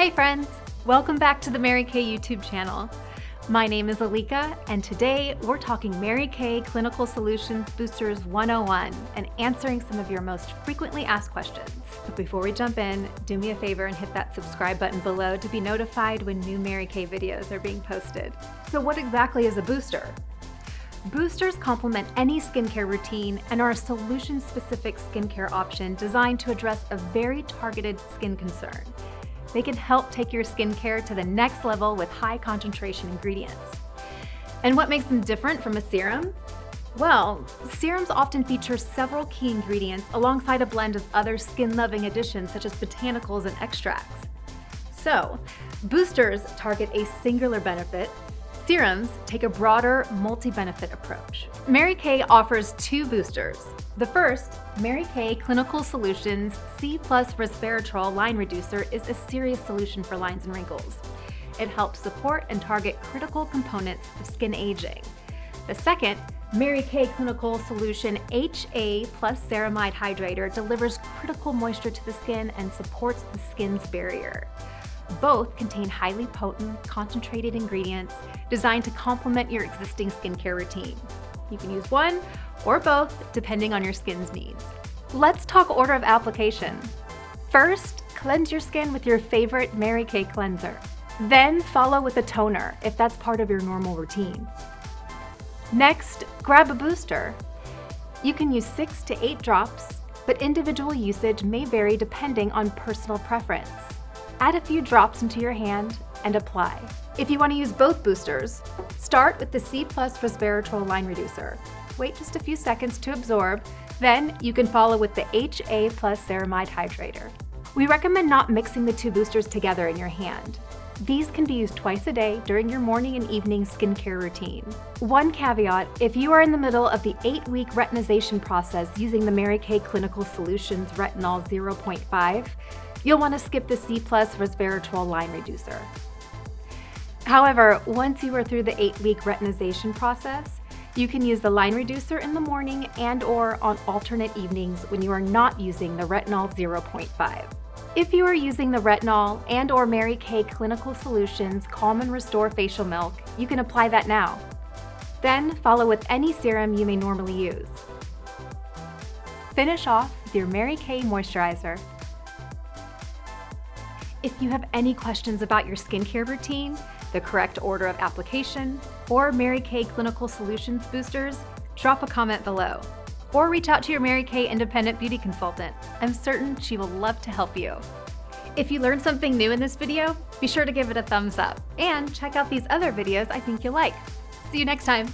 Hey friends! Welcome back to the Mary Kay YouTube channel. My name is Alika, and today we're talking Mary Kay Clinical Solutions Boosters 101 and answering some of your most frequently asked questions. But before we jump in, do me a favor and hit that subscribe button below to be notified when new Mary Kay videos are being posted. So what exactly is a booster? Boosters complement any skincare routine and are a solution-specific skincare option designed to address a very targeted skin concern. They can help take your skincare to the next level with high concentration ingredients. And what makes them different from a serum? Well, serums often feature several key ingredients alongside a blend of other skin-loving additions such as botanicals and extracts. So, boosters target a singular benefit. Serums take a broader, multi-benefit approach. Mary Kay offers two boosters. The first, Mary Kay Clinical Solutions C+ Resveratrol Line Reducer, is a serious solution for lines and wrinkles. It helps support and target critical components of skin aging. The second, Mary Kay Clinical Solution HA+ Ceramide Hydrator, delivers critical moisture to the skin and supports the skin's barrier. Both contain highly potent, concentrated ingredients designed to complement your existing skincare routine. You can use one or both depending on your skin's needs. Let's talk order of application. First, cleanse your skin with your favorite Mary Kay cleanser. Then follow with a toner if that's part of your normal routine. Next, grab a booster. You can use 6 to 8 drops, but individual usage may vary depending on personal preference. Add a few drops into your hand and apply. If you want to use both boosters, start with the C+ Resveratrol Line Reducer. Wait just a few seconds to absorb, then you can follow with the HA+ Ceramide Hydrator. We recommend not mixing the two boosters together in your hand. These can be used twice a day during your morning and evening skincare routine. One caveat: if you are in the middle of the 8-week retinization process using the Mary Kay Clinical Solutions Retinol 0.5, you'll want to skip the C+ Resveratrol Line Reducer. However, once you are through the 8-week retinization process, you can use the line reducer in the morning and/or on alternate evenings when you are not using the Retinol 0.5. If you are using the Retinol and/or Mary Kay Clinical Solutions Calm and Restore Facial Milk, you can apply that now. Then follow with any serum you may normally use. Finish off with your Mary Kay moisturizer. If you have any questions about your skincare routine, the correct order of application, or Mary Kay Clinical Solutions boosters, drop a comment below. Or reach out to your Mary Kay independent beauty consultant. I'm certain she will love to help you. If you learned something new in this video, be sure to give it a thumbs up and check out these other videos I think you'll like. See you next time.